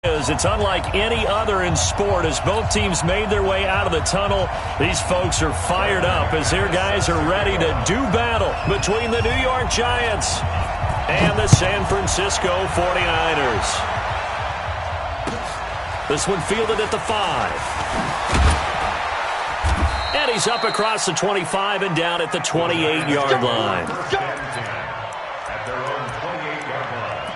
It's unlike any other in sport. As both teams made their way out of the tunnel, these folks are fired up as their guys are ready to do battle between the New York Giants and the San Francisco 49ers. This one fielded at the 5. And he's up across the 25 and down at the 28-yard line. At their own 28-yard line.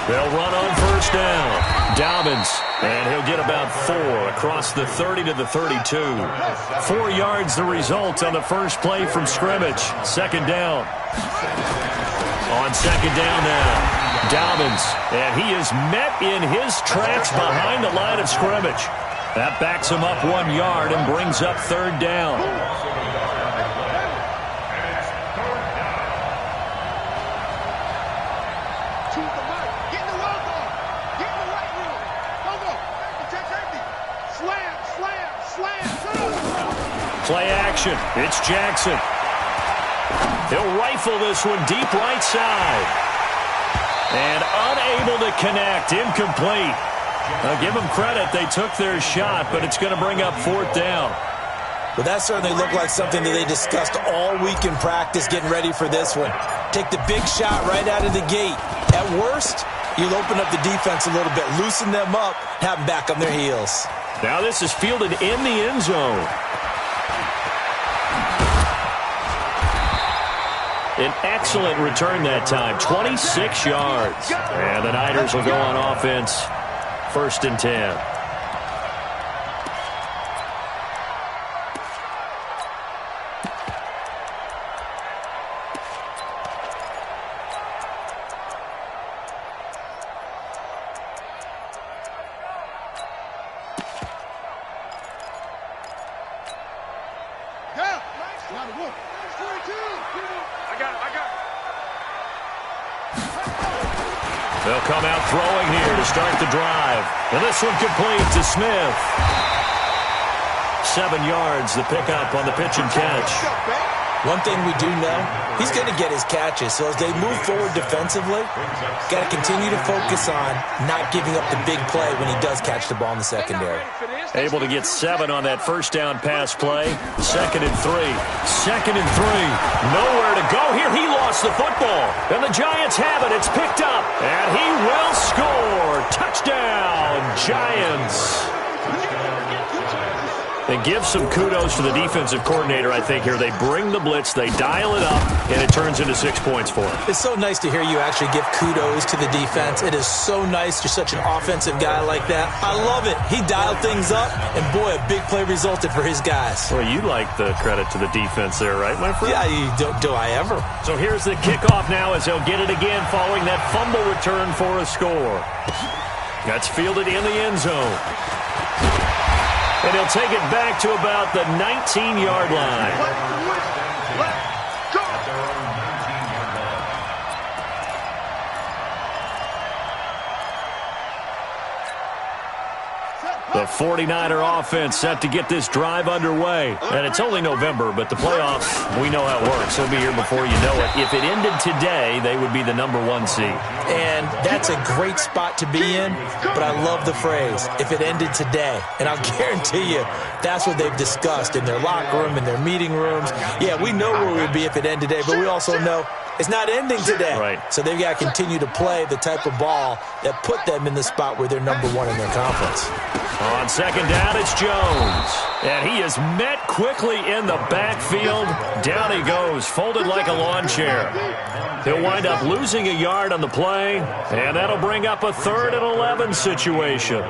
They'll run on first down. Dobbins, and he'll get about 4 across the 30 to the 32. 4 yards the result on the first play from scrimmage. Second down. On second down now, Dobbins, and he is met in his tracks behind the line of scrimmage. That backs him up 1 yard and brings up third down. Play action. It's Jackson. He'll rifle this one deep right side. And unable to connect. Incomplete. I'll give them credit. They took their shot, but it's going to bring up fourth down. Well, that certainly looked like something that they discussed all week in practice, getting ready for this one. Take the big shot right out of the gate. At worst, you'll open up the defense a little bit, loosen them up, have them back on their heels. Now this is fielded in the end zone. An excellent return that time, 26 yards. And the Niners will go on offense, 1st and 10. They'll come out throwing here to start the drive. And this one complete to Smith. 7 yards, the pickup on the pitch and catch. One thing we do know, he's going to get his catches. So as they move forward defensively, got to continue to focus on not giving up the big play when he does catch the ball in the secondary. Able to get 7 on that first down pass play. 2nd and 3. 2nd and 3. Nowhere to go here. He lost the football. And the Giants have it. It's picked up. And he will score. Touchdown, Giants. And give some kudos to the defensive coordinator, I think, here. They bring the blitz, they dial it up, and it turns into 6 points for him. It's so nice to hear you actually give kudos to the defense. It is so nice. You're such an offensive guy like that. I love it. He dialed things up, and boy, a big play resulted for his guys. Well, you like the credit to the defense there, right, my friend? Yeah, do I ever? So here's the kickoff now as they'll get it again following that fumble return for a score. That's fielded in the end zone. And he'll take it back to about the 19-yard line. The 49er offense set to get this drive underway. And it's only November, but the playoffs, we know how it works. They'll be here before you know it. If it ended today, they would be the #1 seed. And that's a great spot to be in, but I love the phrase, if it ended today. And I'll guarantee you, that's what they've discussed in their locker room, in their meeting rooms. Yeah, we know where we'd be if it ended today, but we also know it's not ending today. Right. So they've got to continue to play the type of ball that put them in the spot where they're #1 in their conference. On second down, it's Jones. And he is met quickly in the backfield. Down he goes, folded like a lawn chair. He'll wind up losing a yard on the play, and that'll bring up a 3rd and 11 situation.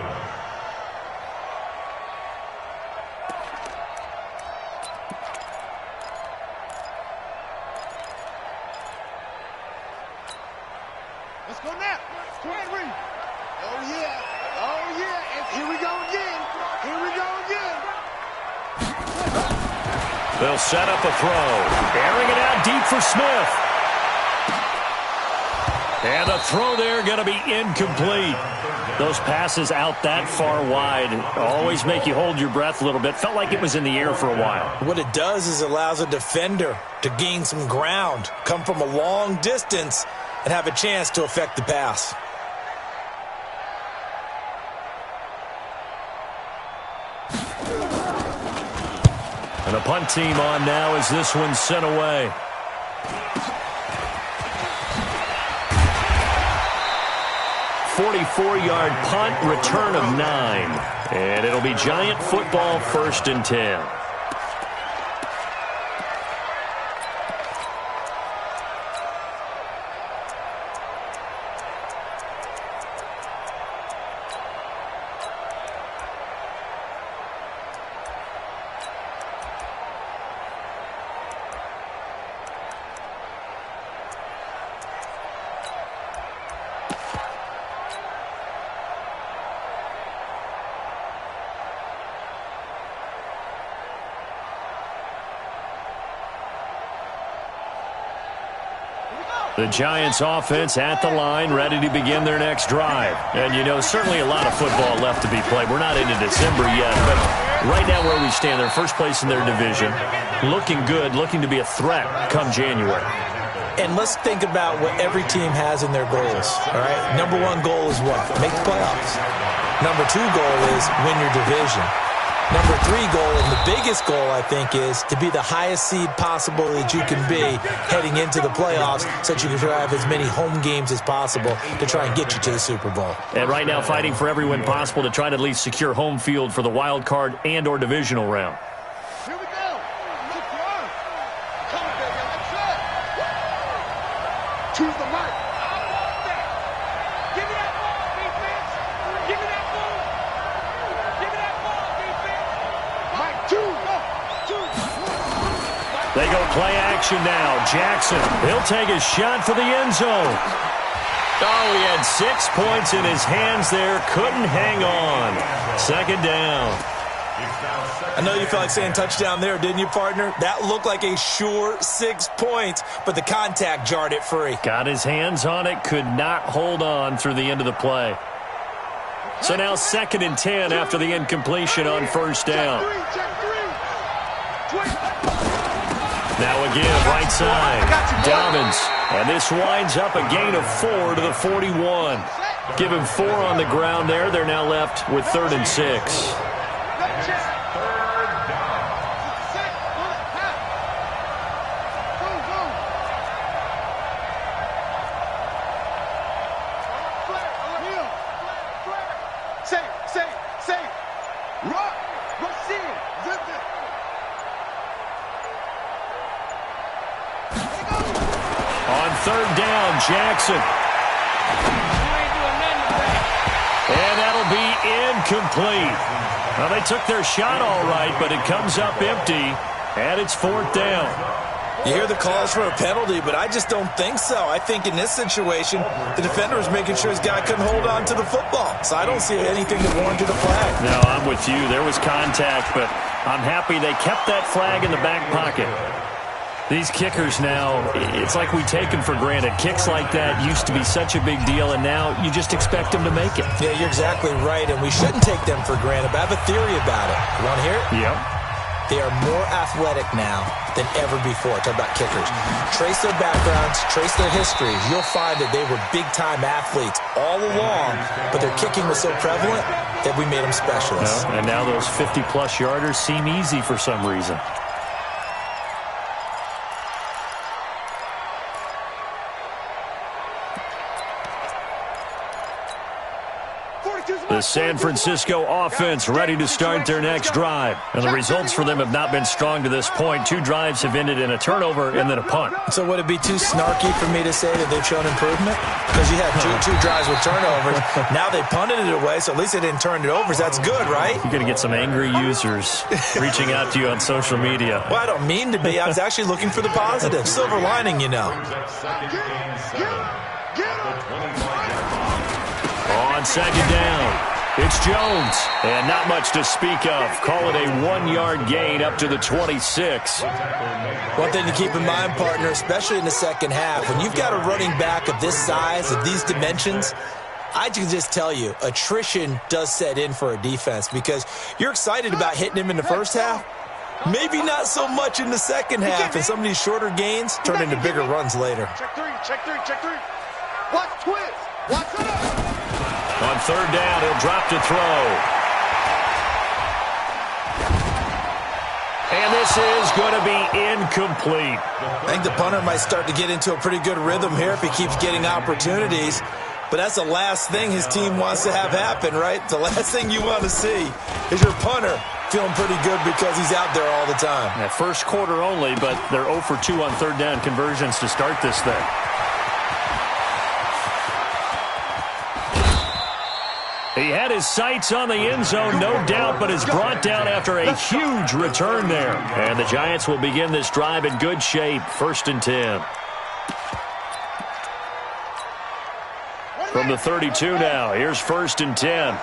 now. Oh, yeah. Oh, yeah. And here we go again. Here we go again. They'll set up a throw. Airing it out deep for Smith. And the throw there going to be incomplete. Those passes out that far wide always make you hold your breath a little bit. Felt like it was in the air for a while. What it does is allows a defender to gain some ground, come from a long distance, and have a chance to affect the pass. And the punt team on now as this one's sent away. "44-yard punt, return of 9. And it'll be Giant football, 1st and 10. The Giants offense at the line, ready to begin their next drive. And, you know, certainly a lot of football left to be played. We're not into December yet, but right now where we stand, they're first place in their division. Looking good, looking to be a threat come January. And let's think about what every team has in their goals, all right? Number 1 goal is what? Make the playoffs. Number 2 goal is win your division. Number 3 goal, and the biggest goal, I think, is to be the highest seed possible that you can be heading into the playoffs so that you can have as many home games as possible to try and get you to the Super Bowl. And right now fighting for every win possible to try to at least secure home field for the wild card and or divisional round. Here we go. Keep your arm. Come on, baby. That's it. Choose the mic. I want that. Give me that ball, defense. Give me that ball. Give me that ball, defense. Mike, 2. Go. 2. They go play action now. Jackson, he'll take a shot for the end zone. Oh, he had 6 points in his hands there. Couldn't hang on. 2nd down. I know you felt like saying touchdown there, didn't you, partner? That looked like a sure 6 points, but the contact jarred it free. Got his hands on it, could not hold on through the end of the play. So now 2nd and 10 after the incompletion on 1st down. Now again, right side, Dobbins. And this winds up a gain of 4 to the 41. Give him 4 on the ground there. They're now left with 3rd and 6. On 3rd down, Jackson. And that'll be incomplete. Well, they took their shot all right, but it comes up empty, and it's 4th down. You hear the calls for a penalty, but I just don't think so. I think in this situation, the defender was making sure his guy couldn't hold on to the football. So I don't see anything that warranted a flag. No, I'm with you. There was contact, but I'm happy they kept that flag in the back pocket. These kickers now, it's like we take them for granted. Kicks like that used to be such a big deal, and now you just expect them to make it. Yeah, you're exactly right, and we shouldn't take them for granted, but I have a theory about it. You want to hear it? Yep. They are more athletic now than ever before. Talk about kickers. Trace their backgrounds, trace their histories. You'll find that they were big-time athletes all along, but their kicking was so prevalent that we made them specialists. And now those 50-plus yarders seem easy for some reason. The San Francisco offense ready to start their next drive. And the results for them have not been strong to this point. 2 drives have ended in a turnover and then a punt. So would it be too snarky for me to say that they've shown improvement? Because you had two drives with turnovers. Now they punted it away, so at least they didn't turn it over. So that's good, right? You're going to get some angry users reaching out to you on social media. Well, I don't mean to be. I was actually looking for the positive. Silver lining, you know. On second down, it's Jones. And not much to speak of. Call it a 1-yard gain up to the 26. One thing to keep in mind, partner, especially in the second half, when you've got a running back of this size, of these dimensions, I can just tell you, attrition does set in for a defense because you're excited about hitting him in the first half. Maybe not so much in the second half, and some of these shorter gains turn into bigger runs later. Check three. Watch twist. Watch it up. On third down, he'll drop to throw. And this is going to be incomplete. I think the punter might start to get into a pretty good rhythm here if he keeps getting opportunities. But that's the last thing his team wants to have happen, right? The last thing you want to see is your punter feeling pretty good because he's out there all the time. That first quarter only, but they're 0 for 2 on third down conversions to start this thing. He had his sights on the end zone, no doubt, but is brought down after a huge return there. And the Giants will begin this drive in good shape, 1st and 10. From the 32 now, here's 1st and 10.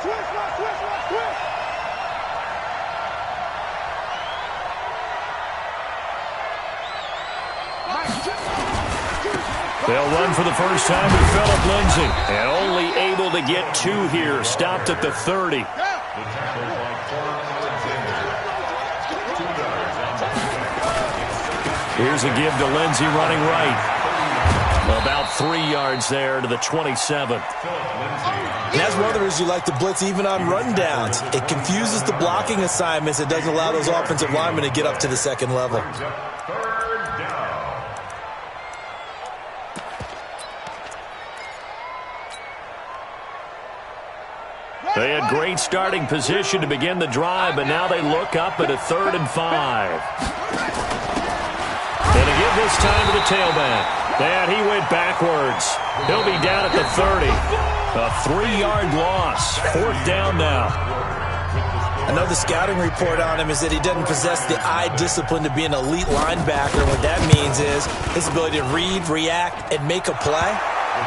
They'll run for the first time with Phillip Lindsay. And only able to get 2 here. Stopped at the 30. Here's a give to Lindsay running right. About 3 yards there to the 27. And that's one of the reasons you like to blitz even on rundowns. It confuses the blocking assignments. It doesn't allow those offensive linemen to get up to the second level. They had great starting position to begin the drive, but now they look up at a 3rd and 5. And to give this time to the tailback. And he went backwards. He'll be down at the 30. A 3-yard loss. 4th down now. Another scouting report on him is that he doesn't possess the eye discipline to be an elite linebacker. What that means is his ability to read, react, and make a play.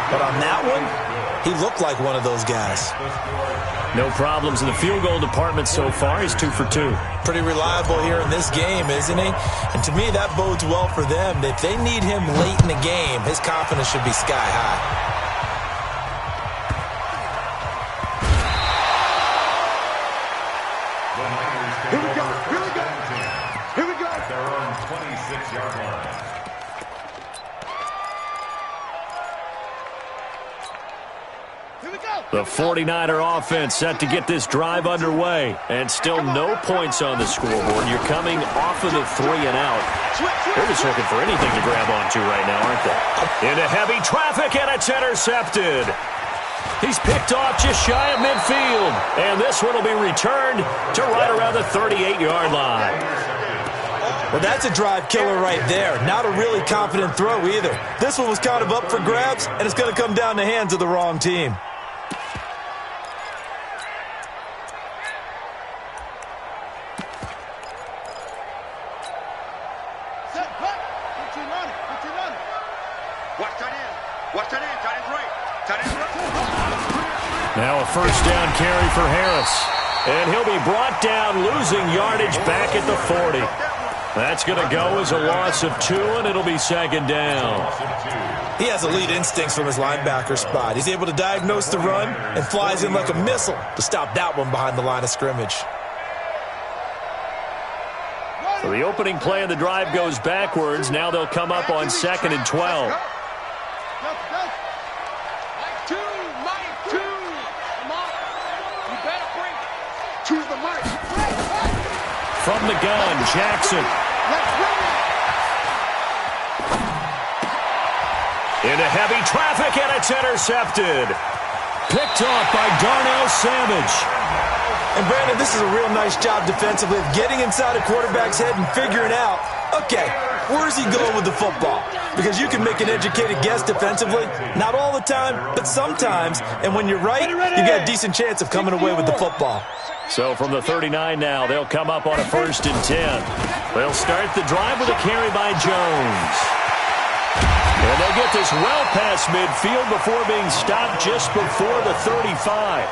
But on that one, he looked like one of those guys. No problems in the field goal department so far. He's 2 for 2. Pretty reliable here in this game, isn't he? And to me, that bodes well for them. If they need him late in the game, his confidence should be sky high. Here we go. At their own 26-yard line. The 49er offense set to get this drive underway. And still no points on the scoreboard. You're coming off of the 3 and out. They're just looking for anything to grab onto right now, aren't they? Into heavy traffic, and it's intercepted. He's picked off just shy of midfield. And this one will be returned to right around the 38-yard line. Well, that's a drive killer right there. Not a really confident throw either. This one was kind of up for grabs, and it's going to come down the hands of the wrong team. Now a first down carry for Harris. And he'll be brought down, losing yardage back at the 40. That's going to go as a loss of 2, and it'll be 2nd down. He has elite instincts from his linebacker spot. He's able to diagnose the run and flies in like a missile to stop that one behind the line of scrimmage. So the opening play of the drive goes backwards. Now they'll come up on 2nd and 12. From the gun, Jackson. Into heavy traffic, and it's intercepted. Picked off by Darnell Savage. And Brandon, this is a real nice job defensively of getting inside a quarterback's head and figuring out, okay, where's he going with the football? Because you can make an educated guess defensively. Not all the time, but sometimes. And when you're right, you got a decent chance of coming away with the football. So from the 39 now, they'll come up on a 1st and 10. They'll start the drive with a carry by Jones. And they'll get this well past midfield before being stopped just before the 35.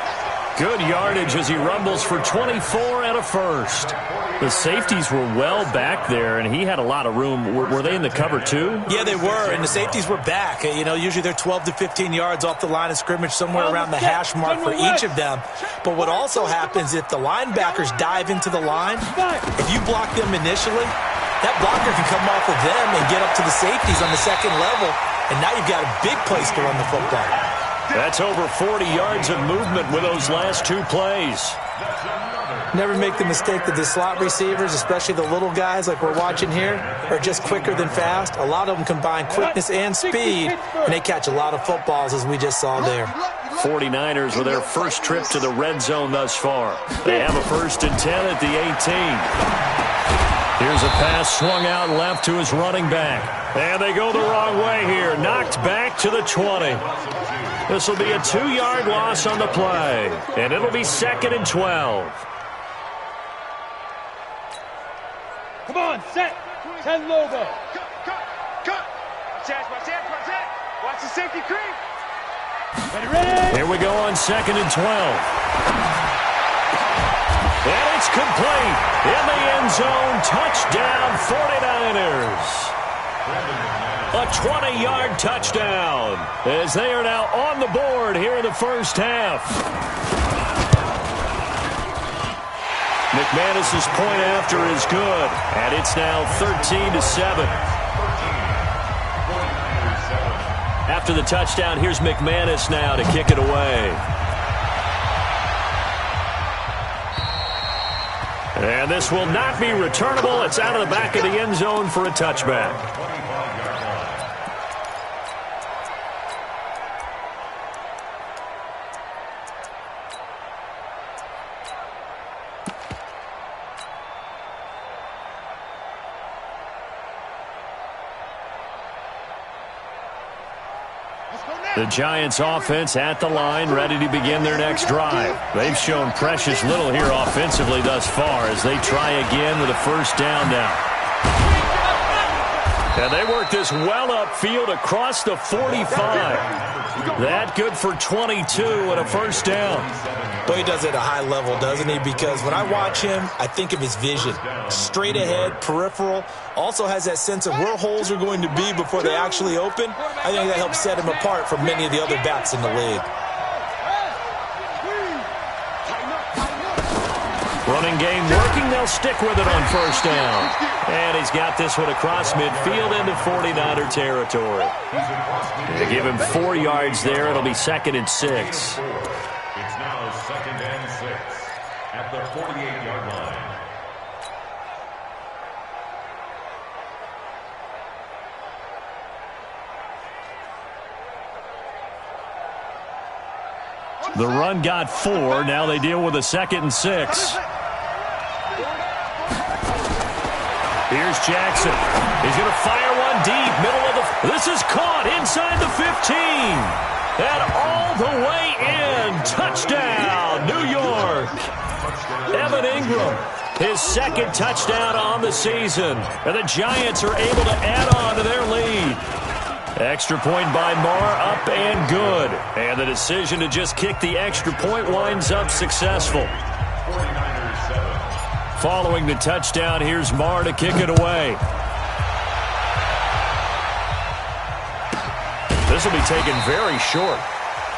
Good yardage as he rumbles for 24 and a first. The safeties were well back there, and he had a lot of room. Were they in the cover too? Yeah, they were, and the safeties were back. You know, usually they're 12 to 15 yards off the line of scrimmage, somewhere around the hash mark for each of them. But what also happens if the linebackers dive into the line, if you block them initially, that blocker can come off of them and get up to the safeties on the second level, and now you've got a big place to run the football. That's over 40 yards of movement with those last two plays. Never make the mistake that the slot receivers, especially the little guys like we're watching here, are just quicker than fast. A lot of them combine quickness and speed, and they catch a lot of footballs, as we just saw there. 49ers with their first trip to the red zone thus far. They have a 1st and 10 at the 18. Here's a pass swung out left to his running back. And they go the wrong way here. Knocked back to the 20. This will be a 2-yard loss on the play. And it'll be 2nd and 12. Come on, set. 10 logo. Cut. Watch the safety creep. Ready. Here we go on 2nd and 12. And it's complete. In the end zone. Touchdown, 49ers. A 20-yard touchdown as they are now on the board here in the first half. McManus's point after is good, and it's now 13-7. After the touchdown, here's McManus now to kick it away. And this will not be returnable. It's out of the back of the end zone for a touchback. The Giants offense at the line, ready to begin their next drive. They've shown precious little here offensively thus far as they try again with a 1st down now. And they work this well upfield across the 45. That good for 22 and a 1st down. Well, he does it at a high level, doesn't he? Because when I watch him, I think of his vision. Straight ahead, peripheral. Also has that sense of where holes are going to be before they actually open. I think that helps set him apart from many of the other backs in the league. Running game working. They'll stick with it on 1st down. And he's got this one across midfield into 49er territory. They give him 4 yards there. It'll be 2nd and 6. It's now 2nd and 6 at the 48-yard line. The run got 4. Now they deal with a 2nd and 6. Here's Jackson. He's going to fire one deep. Middle of the... This is caught inside the 15. And all the way in. Touchdown, New York. Evan Ingram, his 2nd touchdown on the season. And the Giants are able to add on to their lead. Extra point by Marr, up and good. And the decision to just kick the extra point winds up successful. Following the touchdown, here's Marr to kick it away. This will be taken very short.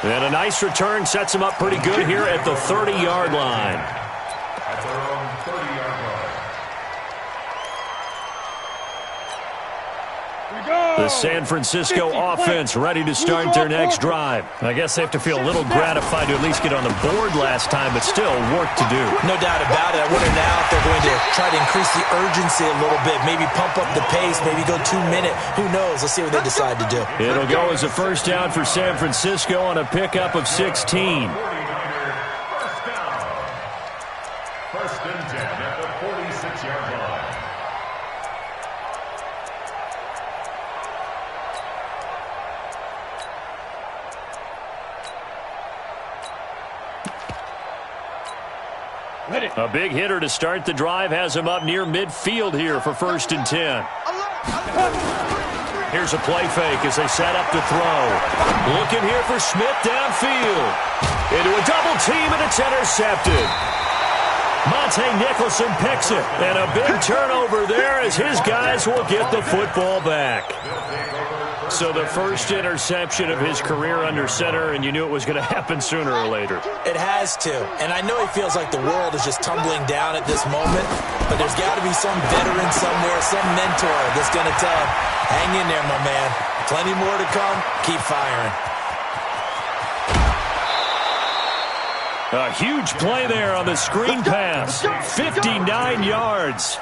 And a nice return sets him up pretty good here at the 30-yard line. At their own 30-yard line. The San Francisco offense ready to start their next drive. I guess they have to feel a little gratified to at least get on the board last time, but still work to do. No doubt about it. I wonder now if they're going to try to increase the urgency a little bit, maybe pump up the pace, maybe go 2-minute. Who knows? Let's see what they decide to do. It'll go as a 1st down for San Francisco on a pickup of 16. 49er first down. 1st and 10 at the 46-yard line. A big hitter to start the drive has him up near midfield here for 1st and 10. Here's a play fake as they set up to throw. Looking here for Smith downfield. Into a double team, and it's intercepted. Monte Nicholson picks it, and a big turnover there as his guys will get the football back. So the first interception of his career under center, and you knew it was going to happen sooner or later. It has to, and I know he feels like the world is just tumbling down at this moment, but there's got to be some veteran somewhere, some mentor that's going to tell him, hang in there, my man. Plenty more to come. Keep firing. A huge play there on the screen pass. 59 yards.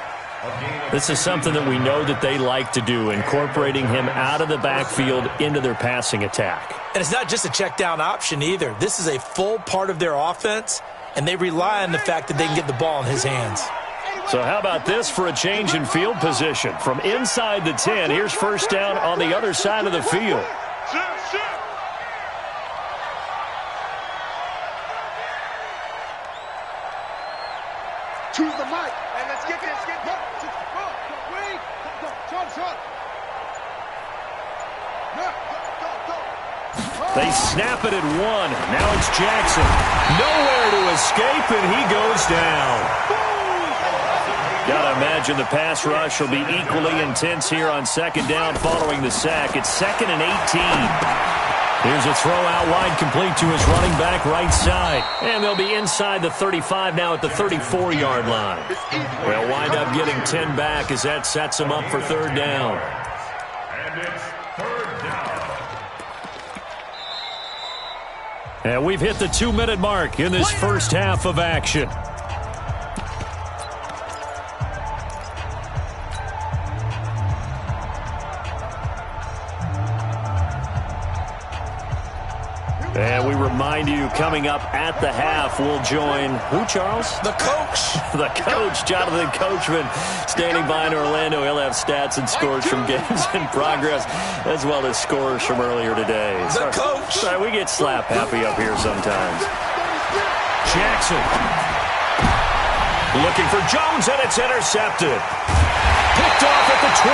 This is something that we know that they like to do, incorporating him out of the backfield into their passing attack. And it's not just a check down option either. This is a full part of their offense, and they rely on the fact that they can get the ball in his hands. So how about this for a change in field position? From inside the 10, here's first down on the other side of the field. Choose the mic, and let's get this. Wait, They snap it at 1. Now it's Jackson. Nowhere to escape, and he goes down. Gotta imagine the pass rush will be equally intense here on second down following the sack. It's 2nd and 18. Here's a throw out wide, complete to his running back right side. And they'll be inside the 35 now at the 34-yard line. They'll wind up getting 10 back as that sets them up for third down. And it's third down. And we've hit the 2-minute mark in this first half of action. And we remind you, coming up at the half, we'll join who, Charles? The coach. The coach, Jonathan Coachman, standing by in Orlando. He'll have stats and scores from games in progress, as well as scores from earlier today. The coach. Sorry, we get slap happy up here sometimes. Jackson. Looking for Jones, and it's intercepted. Picked off at the 20,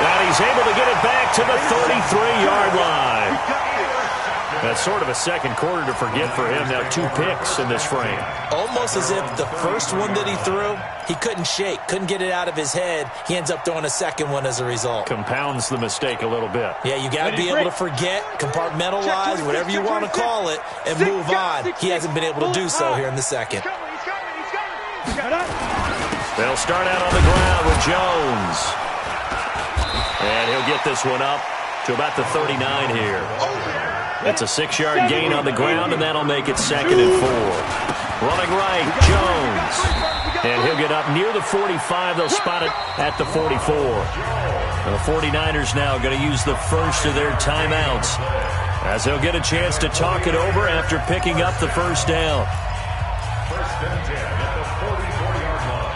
and he's able to get it back to the 33-yard line. That's sort of a second quarter to forget for him. Now 2 picks in this frame. Almost as if the first one that he threw, he couldn't shake, couldn't get it out of his head. He ends up throwing a second one as a result. Compounds the mistake a little bit. Yeah, you got to be able to forget, compartmentalize, whatever you want to call it, and move on. He hasn't been able to do so here in the second. They'll start out on the ground with Jones. And he'll get this one up to about the 39 here. That's a 6-yard gain on the ground, and that'll make it 2nd and 4. Running right, Jones. And he'll get up near the 45. They'll spot it at the 44. The 49ers now going to use the first of their timeouts as they'll get a chance to talk it over after picking up the first down. First and 10 at the 44-yard line.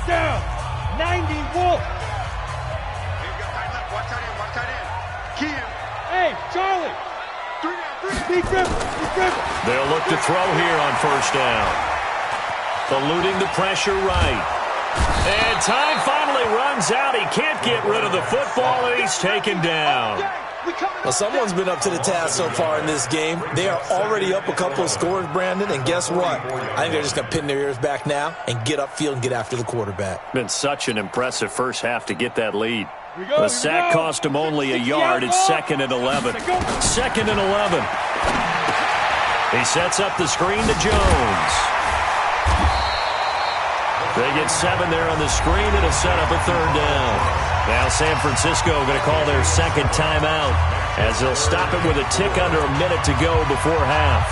Down. 90 Wolf. Hey, Charlie. They'll look to throw here on first down. Eluding the pressure right. And time finally runs out. He can't get rid of the football, and he's taken down. Well, someone's been up to the task so far in this game. They are already up a couple of scores, Brandon, and guess what? I think they're just going to pin their ears back now and get upfield and get after the quarterback. Been such an impressive first half to get that lead. The sack cost him only a yard. It's 2nd and 11. 2nd and 11. He sets up the screen to Jones. They get 7 there on the screen. It'll set up a third down. Now San Francisco going to call their second timeout as they'll stop it with a tick under a minute to go before half.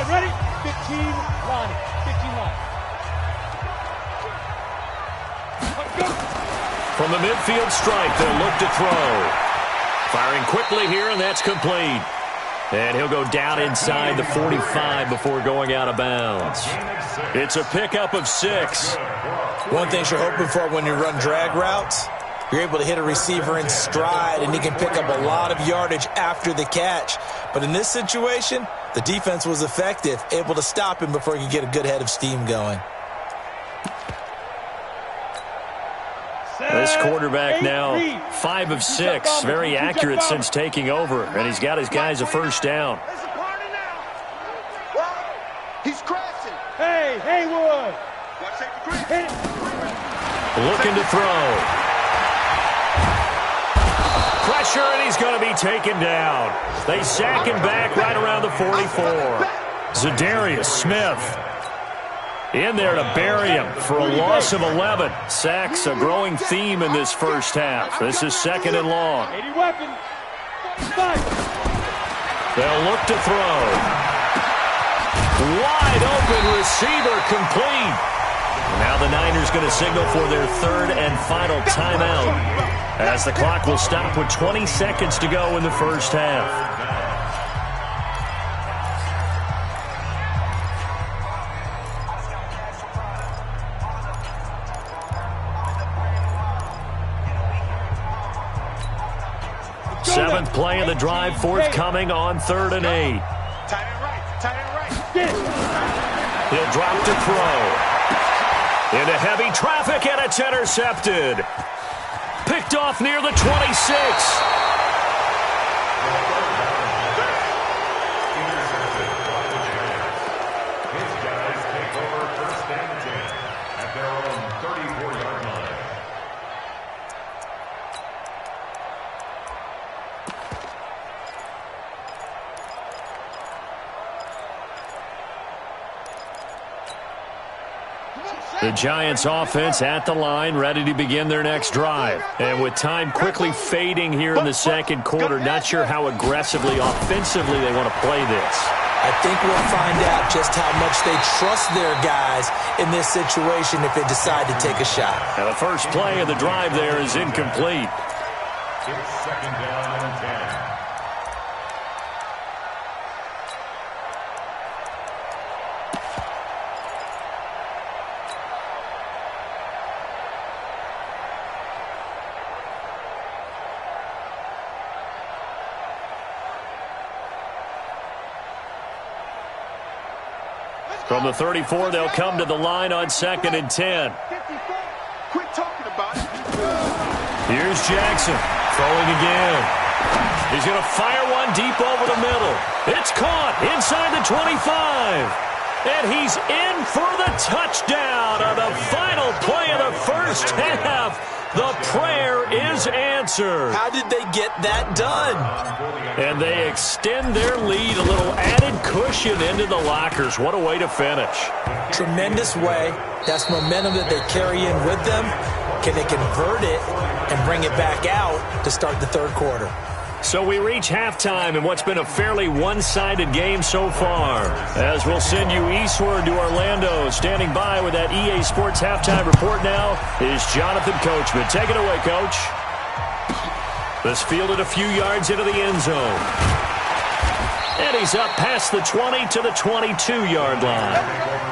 Ready? 15 line. 15 line. From the midfield stripe, they'll look to throw. Firing quickly here, and that's complete. And he'll go down inside the 45 before going out of bounds. It's a pickup of 6. One thing you're hoping for when you run drag routes, You're able to hit a receiver in stride, and he can pick up a lot of yardage after the catch. But in this situation, the defense was effective, able to stop him before he could get a good head of steam going. This quarterback now 5 of 6, very accurate since taking over, and he's got his guys a first down. He's crashing. Hey, Haywood. Looking to throw. Pressure, and he's going to be taken down. They sack him back right around the 44. Zadarius Smith in there to bury him for a loss of 11. Sacks, a growing theme in this first half. This is 2nd and long. They'll look to throw. Wide open receiver, complete. Now the Niners going to signal for their 3rd and final timeout as the clock will stop with 20 seconds to go in the first half. Seventh play of the drive forthcoming on 3rd and 8. He'll drop to throw. Into heavy traffic, and it's intercepted. Picked off near the 26. The Giants offense at the line, ready to begin their next drive. And with time quickly fading here in the second quarter, not sure how aggressively, offensively they want to play this. I think we'll find out just how much they trust their guys in this situation if they decide to take a shot. Now the first play of the drive there is incomplete. It's 2nd down and 10. From the 34, they'll come to the line on 2nd and 10. Quit talking about it. Here's Jackson throwing again. He's going to fire one deep over the middle. It's caught inside the 25. And he's in for the touchdown on the final play of the first half. The prayer is answered. How did they get that done? And they extend their lead, a little added cushion into the lockers. What a way to finish. Tremendous way. That's momentum that they carry in with them. Can they convert it and bring it back out to start the third quarter? So we reach halftime in what's been a fairly one-sided game so far. As we'll send you eastward to Orlando. Standing by with that EA Sports halftime report now is Jonathan Coachman. Take it away, Coach. This fielded a few yards into the end zone. And he's up past the 20 to the 22-yard line.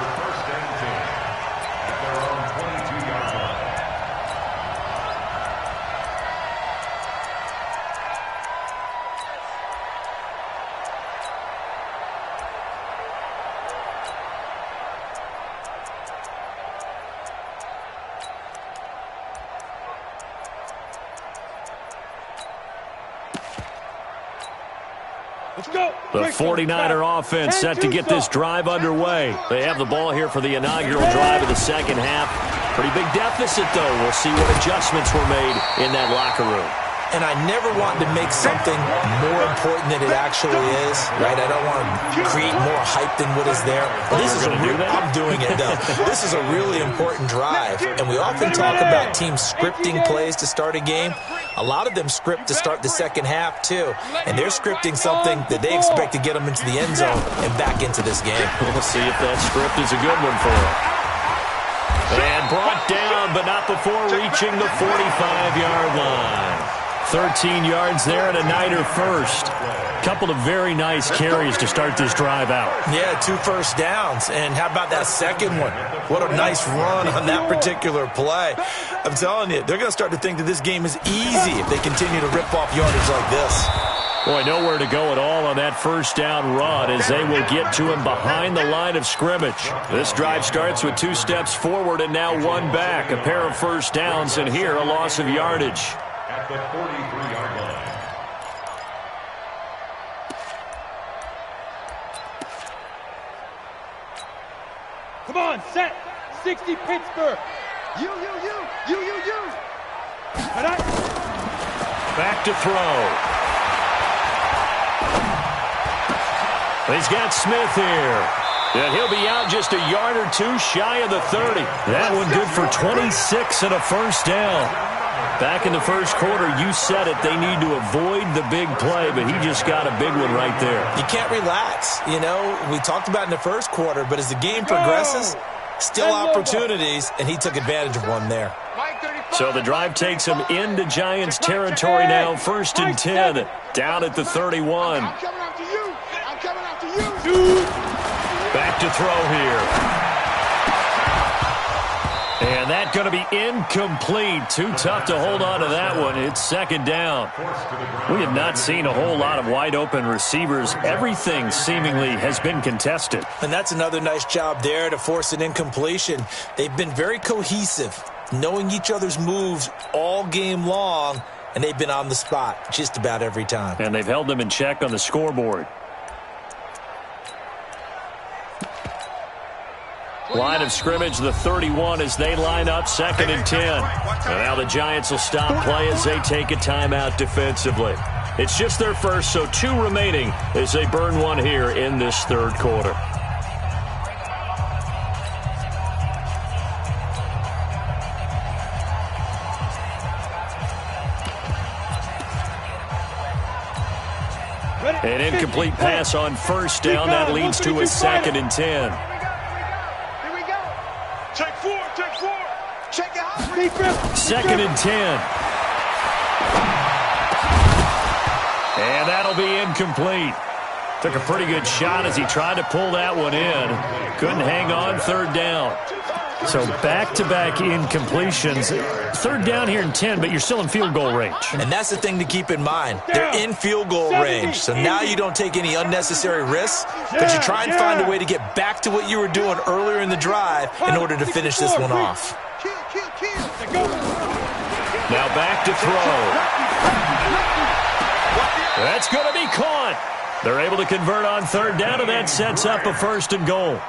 The 49er offense set to get this drive underway. They have the ball here for the inaugural drive of the second half. Pretty big deficit, though. We'll see what adjustments were made in that locker room. And I never want to make something more important than it actually is, right? I don't want to create more hype than what is there. This is I'm doing it, though. This is a really important drive. And we often talk about teams scripting plays to start a game. A lot of them script to start the second half, too. And they're scripting something that they expect to get them into the end zone and back into this game. We'll see if that script is a good one for them. And brought down, but not before reaching the 45-yard line. 13 yards there and a Niner first. Couple of very nice carries to start this drive out. Yeah, 2 first downs. And how about that second one? What a nice run on that particular play. I'm telling you, they're going to start to think that this game is easy if they continue to rip off yardage like this. Boy, nowhere to go at all on that first down run as they will get to him behind the line of scrimmage. This drive starts with 2 steps forward and now 1 back. A pair of first downs, and here a loss of yardage. At the 43-yard line. Come on, set. 60 Pittsburgh. You. Back to throw. He's got Smith here. And he'll be out just a yard or 2 shy of the 30. That one good for 26 and a first down. Back in the first quarter, you said it, they need to avoid the big play, but he just got a big one right there. You can't relax. You know, we talked about in the first quarter, but as the game progresses, still opportunities, and he took advantage of one there. So the drive takes him into Giants territory now, 1st and 10, down at the 31. Back to throw here. And that's going to be incomplete. Too tough to hold on to that one. It's 2nd down. We have not seen a whole lot of wide-open receivers. Everything seemingly has been contested. And that's another nice job there to force an incompletion. They've been very cohesive, knowing each other's moves all game long, and they've been on the spot just about every time. And they've held them in check on the scoreboard. Line of scrimmage, the 31 as they line up, 2nd and 10. And now the Giants will stop play as they take a timeout defensively. It's just their first, so 2 remaining as they burn one here in this 3rd quarter. An incomplete pass on 1st down. That leads to a 2nd and 10. Check 4. Check it out. 2nd and 10. And that'll be incomplete. Took a pretty good shot as he tried to pull that one in. Couldn't hang on, 3rd down. So back-to-back incompletions. 3rd down here in 10, but you're still in field goal range. And that's the thing to keep in mind. They're in field goal range. So now you don't take any unnecessary risks, but you try and find a way to get back to what you were doing earlier in the drive in order to finish this one off. Now back to throw. That's going to be caught. They're able to convert on 3rd down, and that sets up a 1st and goal.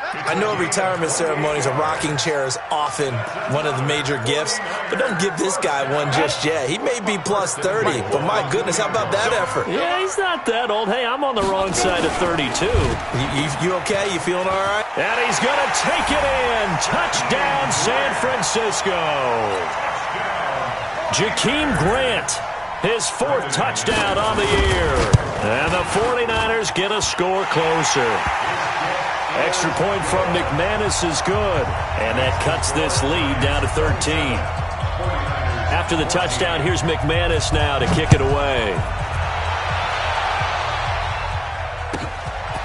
I know retirement ceremonies, a rocking chair is often one of the major gifts, but don't give this guy one just yet. He may be plus 30, but my goodness, how about that effort? Yeah, he's not that old. Hey, I'm on the wrong side of 32. You okay? You feeling all right? And he's going to take it in. Touchdown, San Francisco. Jakeem Grant, his 4th touchdown on the year. And the 49ers get a score closer. Extra point from McManus is good, and that cuts this lead down to 13. After the touchdown, here's McManus now to kick it away.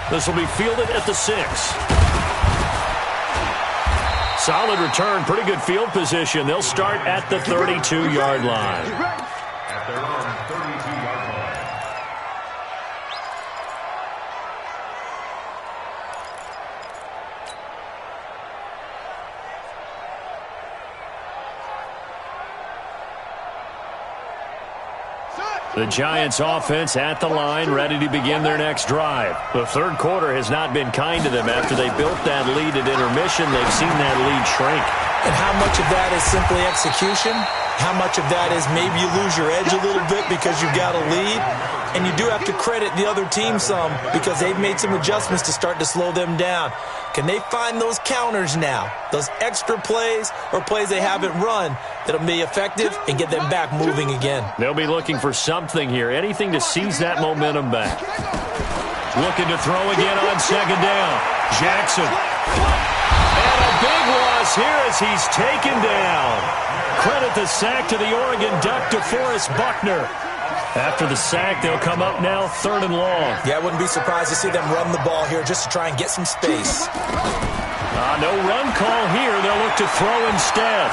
This will be fielded at the 6. Solid return, pretty good field position. They'll start at the 32-yard line. At their own 32-yard line. The Giants offense at the line, ready to begin their next drive. The 3rd quarter has not been kind to them. After they built that lead at intermission, they've seen that lead shrink. And how much of that is simply execution? How much of that is maybe you lose your edge a little bit because you've got a lead? And you do have to credit the other team some because they've made some adjustments to start to slow them down. Can they find those counters now, those extra plays or plays they haven't run that'll be effective and get them back moving again? They'll be looking for something here, anything to seize that momentum back. Looking to throw again on 2nd down. Jackson. And a big loss here as he's taken down. Credit the sack to the Oregon Duck, DeForest Buckner. After the sack, they'll come up now 3rd and long. Yeah, I wouldn't be surprised to see them run the ball here just to try and get some space. No run call here. They'll look to throw instead.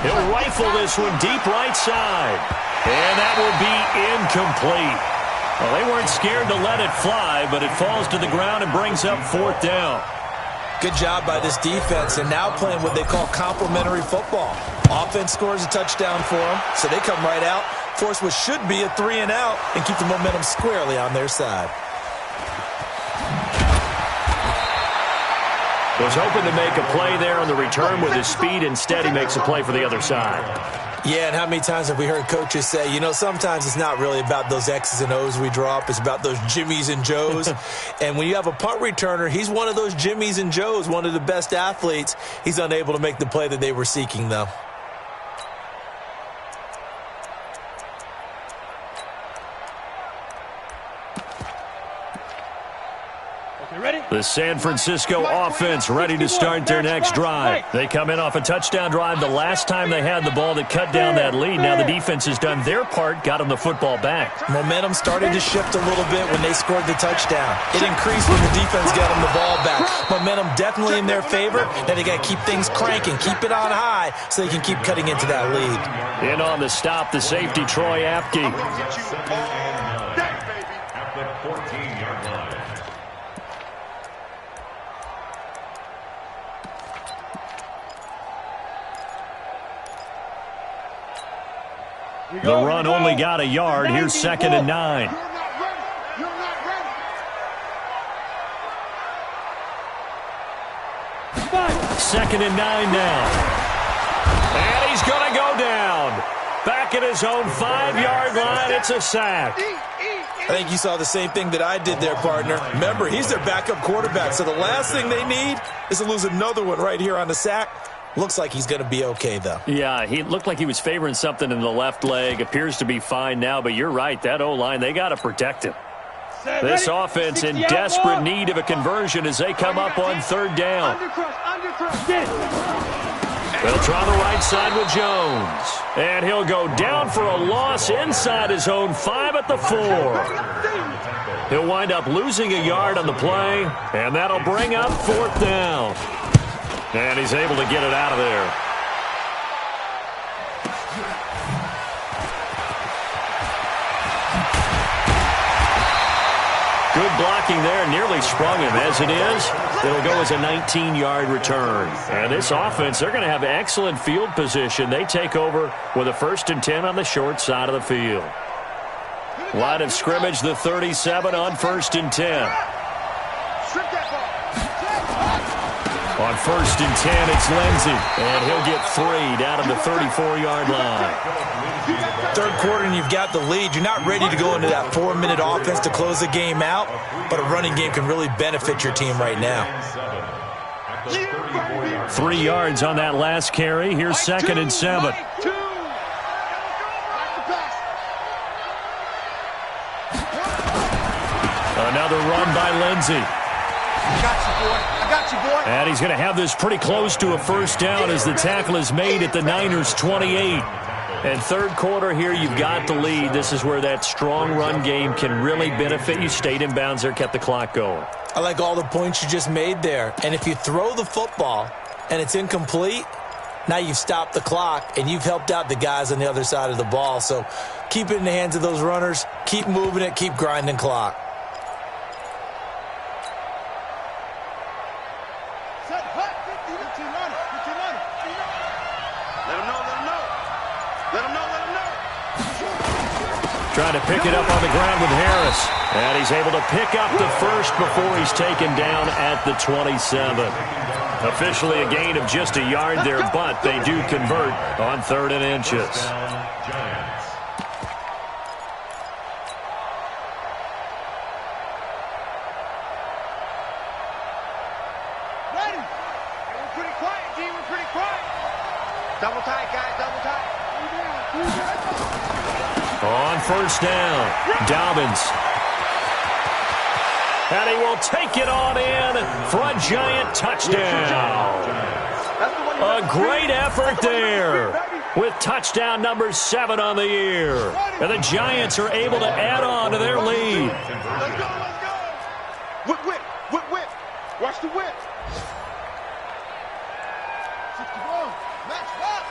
He'll rifle this one deep right side. And that will be incomplete. Well, they weren't scared to let it fly, but it falls to the ground and brings up 4th down. Good job by this defense, and now playing what they call complementary football. Offense scores a touchdown for them, so they come right out, force what should be a 3-and-out, and keep the momentum squarely on their side. Was hoping to make a play there on the return with his speed. Instead, he makes a play for the other side. Yeah, and how many times have we heard coaches say, you know, sometimes it's not really about those X's and O's we drop. It's about those Jimmies and Joes. And when you have a punt returner, he's one of those Jimmies and Joes, one of the best athletes. He's unable to make the play that they were seeking, though. The San Francisco offense ready to start their next drive. They come in off a touchdown drive the last time they had the ball that cut down that lead. Now the defense has done their part, got them the football back. Momentum started to shift a little bit when they scored the touchdown. It increased when the defense got them the ball back. Momentum definitely in their favor. Now they got to keep things cranking, keep it on high so they can keep cutting into that lead. In on the stop, the safety, Troy Apke. At the 14-yard line. The run only got a yard. Here's 2nd and 9. Second and 9 now. And he's going to go down. Back at his own 5-yard line. It's a sack. I think you saw the same thing that I did there, partner. Remember, he's their backup quarterback, so the last thing they need is to lose another one right here on the sack. Looks like he's going to be okay, though. Yeah, he looked like he was favoring something in the left leg. Appears to be fine now, but you're right. That O-line, they got to protect him. This offense in desperate need of a conversion as they come up on 3rd down. They'll try the right side with Jones. And he'll go down for a loss inside his own 5 at the 4. He'll wind up losing a yard on the play, and that'll bring up 4th down. And he's able to get it out of there. Good blocking there. Nearly sprung him. As it is, it'll go as a 19-yard return. And this offense, they're going to have excellent field position. They take over with a 1st and 10 on the short side of the field. Line of scrimmage, the 37 on 1st and 10. On 1st and 10, it's Lindsey. And he'll get 3 down at the 34-yard line. 3rd quarter and you've got the lead. You're not ready to go into that 4-minute offense to close the game out, but a running game can really benefit your team right now. 3 yards on that last carry. Here's 2nd and 7. Another run by Lindsey. I got you, boy. I got you, boy. And he's going to have this pretty close to a 1st down as the tackle is made at the Niners' 28. And 3rd quarter here, you've got the lead. This is where that strong run game can really benefit you. Stayed in bounds there, kept the clock going. I like all the points you just made there. And if you throw the football and it's incomplete, now you've stopped the clock and you've helped out the guys on the other side of the ball. So keep it in the hands of those runners. Keep moving it. Keep grinding clock. Trying to pick it up on the ground with Harris. And he's able to pick up the 1st before he's taken down at the 27. Officially a gain of just a yard there, but they do convert on 3rd and inches. Ready? We're pretty quiet, D. We're pretty quiet. Double tight, guys. Double tight. On 1st down, Dobbins. And he will take it on in for a giant touchdown. A great effort there with touchdown number 7 on the year. And the Giants are able to add on to their lead. Let's go. Whip, whip, whip, whip. Watch the whip. 61. Match up.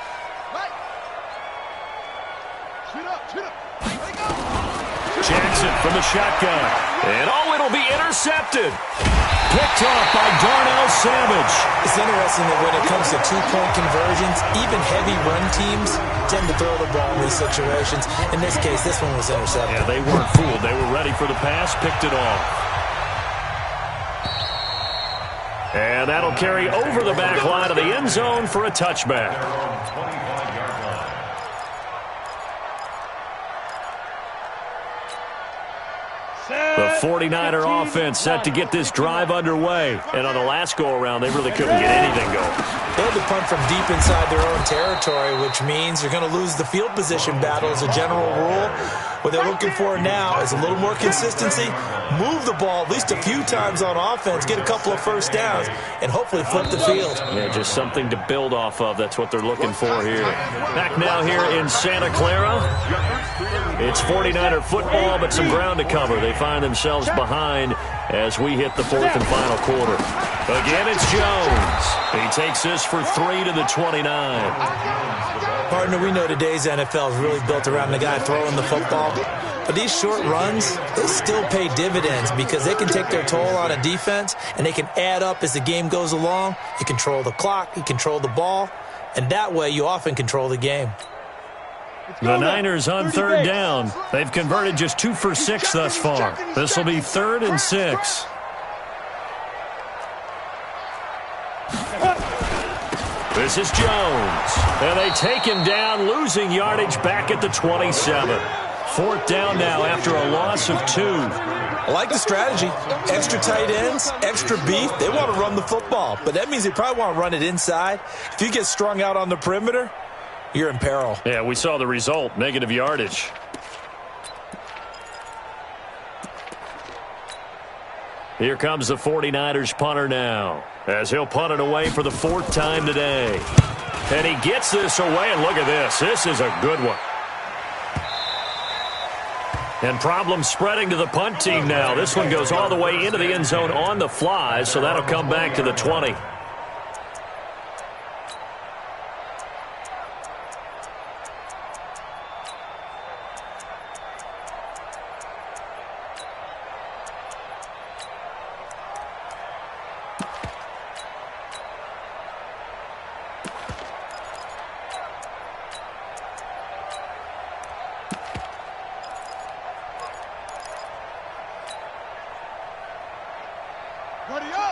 Jackson from the shotgun. And it'll be intercepted. Picked off by Darnell Savage. It's interesting that when it comes to two-point conversions, even heavy run teams tend to throw the ball in these situations. In this case, this one was intercepted. Yeah, they weren't fooled. They were ready for the pass, picked it off. And that'll carry over the back line of the end zone for a touchback. The 49er offense set to get this drive underway. And on the last go-around, they really couldn't get anything going. They had to punt from deep inside their own territory, which means you're going to lose the field position battle as a general rule. What they're looking for now is a little more consistency, move the ball at least a few times on offense, get a couple of first downs, and hopefully flip the field. Yeah, just something to build off of. That's what they're looking for here. Back now here in Santa Clara. It's 49er football, but some ground to cover. They find themselves behind as we hit the fourth and final quarter. Again, it's Jones. He takes this for 3 to the 29. Partner, we know today's NFL is really built around the guy throwing the football. But these short runs, they still pay dividends because they can take their toll on a defense and they can add up as the game goes along. You control the clock, you control the ball, and that way you often control the game. The Niners on third down. They've converted just 2 for 6 thus far. This will be 3rd and 6. This is Jones. And they take him down, losing yardage back at the 27. 4th down now after a loss of 2. I like the strategy. Extra tight ends, extra beef. They want to run the football, but that means they probably want to run it inside. If you get strung out on the perimeter, you're in peril. Yeah, we saw the result, negative yardage. Here comes the 49ers punter now, as he'll punt it away for the 4th time today. And he gets this away, and look at this. This is a good one. And problems spreading to the punt team now. This one goes all the way into the end zone on the fly, so that'll come back to the 20.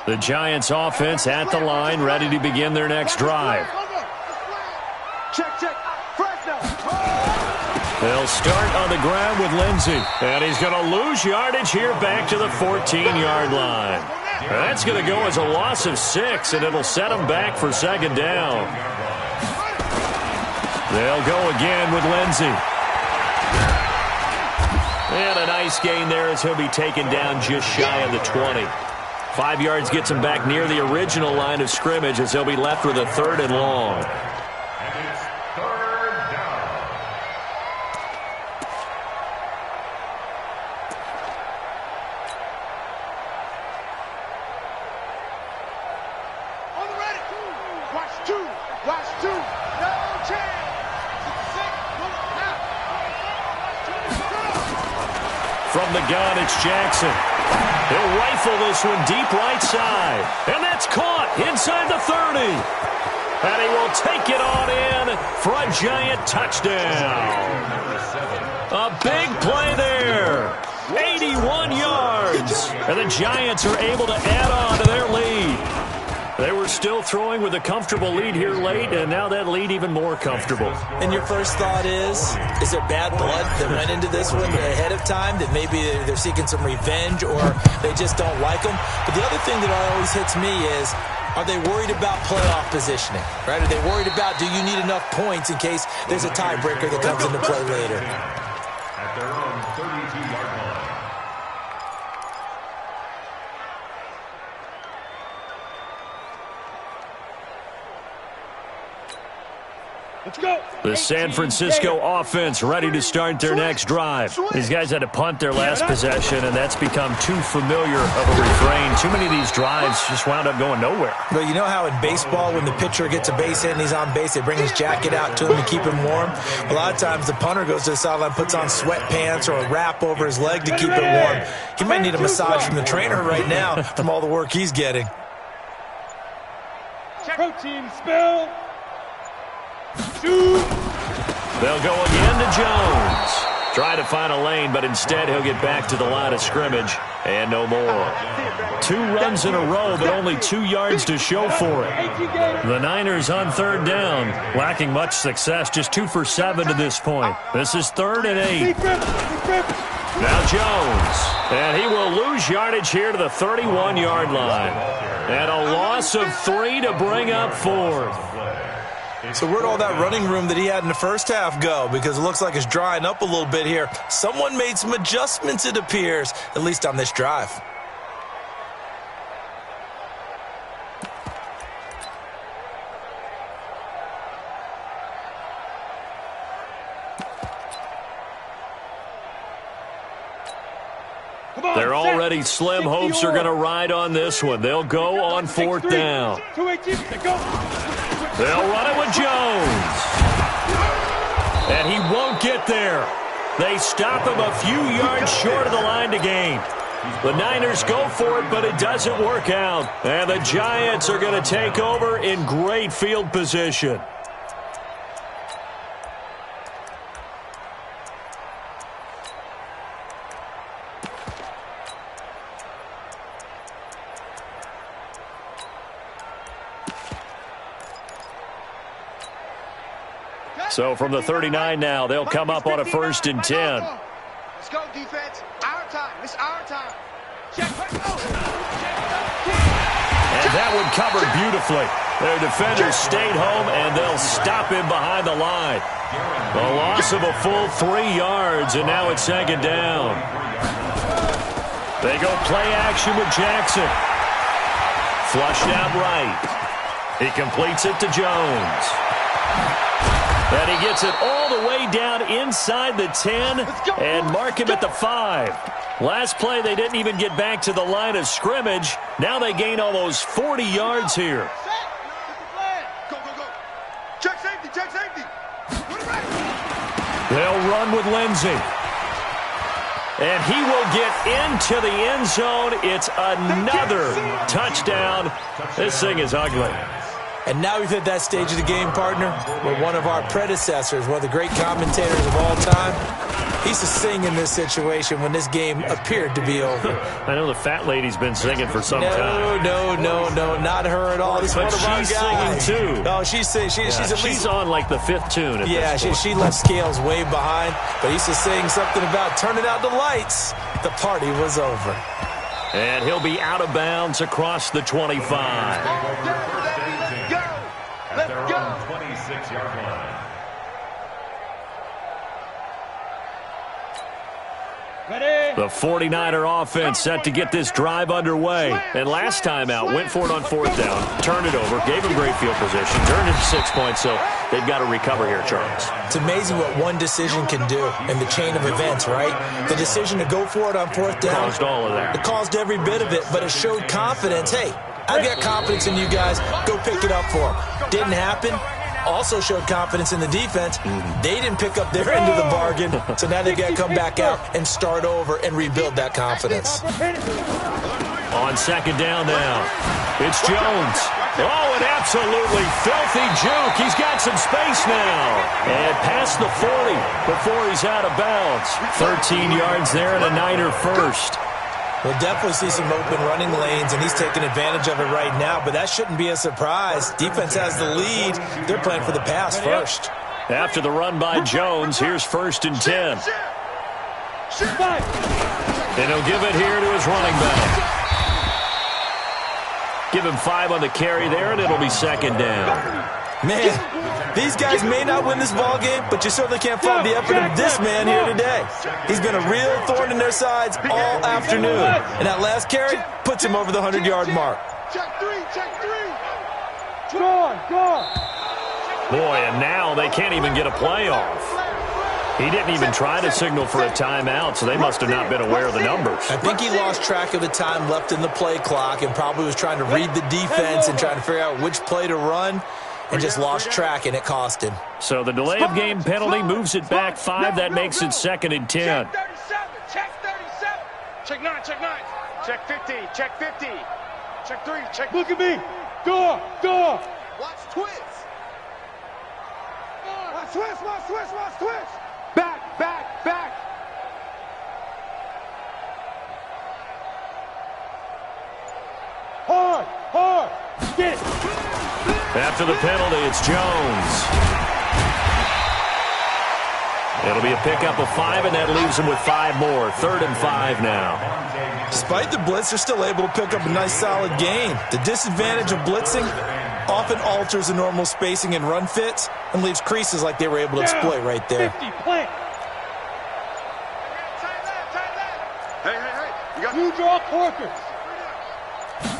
The Giants offense at the line, ready to begin their next drive. Check. They'll start on the ground with Lindsey. And he's going to lose yardage here back to the 14-yard line. That's going to go as a loss of 6, and it'll set him back for 2nd down. They'll go again with Lindsey. And a nice gain there as he'll be taken down just shy of the 20. 5 yards gets him back near the original line of scrimmage as he'll be left with a 3rd and long. And it's 3rd down. On the ready. Watch 2. No chance. From the gun, it's Jackson. He'll rifle this one deep right side. And that's caught inside the 30. And he will take it on in for a Giant touchdown. A big play there. 81 yards. And the Giants are able to add on to their lead. They were still throwing with a comfortable lead here late, and now that lead even more comfortable. And your first thought is there bad blood that went into this one ahead of time, that maybe they're seeking some revenge or they just don't like them? But the other thing that always hits me is, are they worried about playoff positioning? Right? Are they worried about, do you need enough points in case there's a tiebreaker that comes into play later? At their own 32-yard line. Let's go. The San Francisco offense ready to start their next drive. These guys had to punt their last possession, and that's become too familiar of a refrain. Too many of these drives just wound up going nowhere. But you know how in baseball, when the pitcher gets a base hit and he's on base, they bring his jacket out to him to keep him warm? A lot of times the punter goes to the sideline, puts on sweatpants or a wrap over his leg to keep it warm. He might need a massage from the trainer right now from all the work he's getting. Protein spill. Shoot. They'll go again to Jones. Try to find a lane, but instead he'll get back to the line of scrimmage and no more. 2 runs in a row, but only 2 yards to show for it. The Niners on 3rd down, lacking much success, just 2 for 7 to this point. This is 3rd and 8. Now Jones, and he will lose yardage here to the 31-yard line. And a loss of 3 to bring up 4th. So where'd all that running room that he had in the first half go? Because it looks like it's drying up a little bit here. Someone made some adjustments, it appears, at least on this drive. They're already slim hopes are going to ride on this one. They'll go on 4th down. They'll run it with Jones. And he won't get there. They stop him a few yards short of the line to gain. The Niners go for it, but it doesn't work out. And the Giants are going to take over in great field position. So from the 39 now, they'll come up on a 1st and 10. Let's go, defense. Our time. It's our time. And that one covered beautifully. Their defenders stayed home, and they'll stop him behind the line. A loss of a full 3 yards, and now it's 2nd down. They go play action with Jackson. Flushed out right. He completes it to Jones. And he gets it all the way down inside the 10 and mark him at the 5. Last play, they didn't even get back to the line of scrimmage. Now they gain almost 40 yards here. Go, go, go. Check safety, check safety. They'll run with Lindsey. And he will get into the end zone. It's another touchdown. This thing is ugly. And now we've hit that stage of the game, partner, where one of our predecessors, one of the great commentators of all time, he used to sing in this situation when this game appeared to be over. I know the fat lady's been singing for some time. No, not her at all. This is one of our she's guys. singing too. No, she's at least... She's on like the 5th tune at this point. she left Scales way behind, but he used to sing something about turning out the lights. The party was over. And he'll be out of bounds across the 25. At their own 26-yard line. The 49er offense set to get this drive underway. And last time out, went for it on 4th down, turned it over, gave him great field position, turned it to 6 points, so they've got to recover here, Charles. It's amazing what one decision can do in the chain of events, right? The decision to go for it on 4th down. Caused all of that. It caused every bit of it, but it showed confidence. Hey, I've got confidence in you guys. Go pick it up for them. Didn't happen. Also showed confidence in the defense. They didn't pick up their end of the bargain, so now they've got to come back out and start over and rebuild that confidence. On 2nd down now, it's Jones. Oh, an absolutely filthy juke. He's got some space now. And past the 40 before he's out of bounds. 13 yards there and a Niner first. We'll definitely see some open running lanes, and he's taking advantage of it right now, but that shouldn't be a surprise. Defense has the lead. They're playing for the pass first. After the run by Jones, here's 1st and 10. And he'll give it here to his running back. Give him 5 on the carry there, and it'll be 2nd down. Man, these guys may not win this ball game, but you certainly can't fault the effort of this man here today. He's been a real thorn in their sides all afternoon, and that last carry puts him over the 100-yard mark. Check 3, check 3. Go on. Boy, and now they can't even get a play off. He didn't even try to signal for a timeout, so they must have not been aware of the numbers. I think he lost track of the time left in the play clock and probably was trying to read the defense and trying to figure out which play to run and just lost track, and it cost him. So the delay of game penalty moves it back 5. That makes it 2nd and 10. Check 37. Check 37. Check 9. Check 9. Check 50. Check 50. Check 3. Check. Look at me. Door. Watch twist. Watch twist. Back. Hard. Get it. After the penalty, it's Jones. It'll be a pickup of 5, and that leaves them with 5 more. 3rd and 5 now. Despite the blitz, they're still able to pick up a nice, solid gain. The disadvantage of blitzing often alters the normal spacing and run fits and leaves creases like they were able to exploit right there. 50, plant. Hey. You got new draw corkers.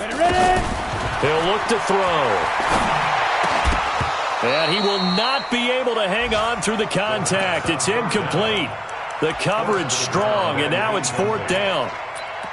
Ready? He'll look to throw. And he will not be able to hang on through the contact. It's incomplete. The coverage strong, and now it's 4th down.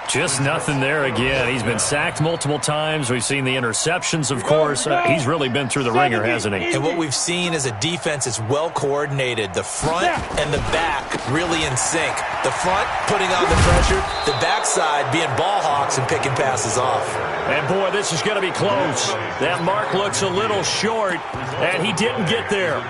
Just nothing there again. He's been sacked multiple times. We've seen the interceptions, of course. He's really been through the ringer, hasn't he? And what we've seen is a defense that's well coordinated. The front and the back really in sync. The front putting on the pressure, the backside being ball hawks and picking passes off. And boy, this is going to be close. That mark looks a little short, and he didn't get there.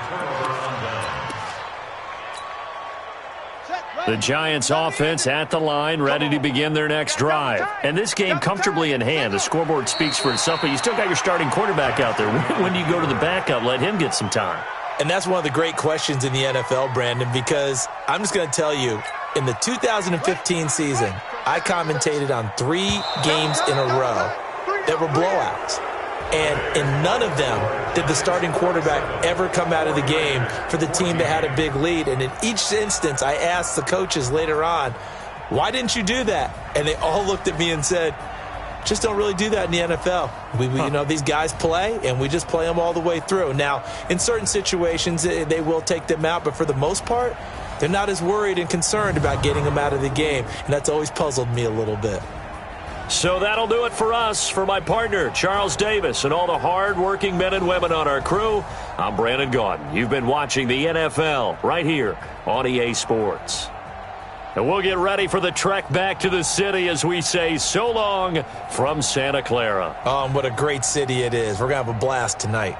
The Giants offense at the line, ready to begin their next drive. And this game comfortably in hand. The scoreboard speaks for itself, but you still got your starting quarterback out there. When do you go to the backup? Let him get some time. And that's one of the great questions in the NFL, Brandon, because I'm just going to tell you, in the 2015 season, I commentated on 3 games in a row that were blowouts. And in none of them did the starting quarterback ever come out of the game for the team that had a big lead. And in each instance, I asked the coaches later on, why didn't you do that? And they all looked at me and said, just don't really do that in the NFL. You know, these guys play, and we just play them all the way through. Now, in certain situations, they will take them out, but for the most part, they're not as worried and concerned about getting them out of the game. And that's always puzzled me a little bit. So that'll do it for us. For my partner, Charles Davis, and all the hard-working men and women on our crew, I'm Brandon Gaudin. You've been watching the NFL right here on EA Sports. And we'll get ready for the trek back to the city as we say so long from Santa Clara. Oh, and what a great city it is. We're going to have a blast tonight.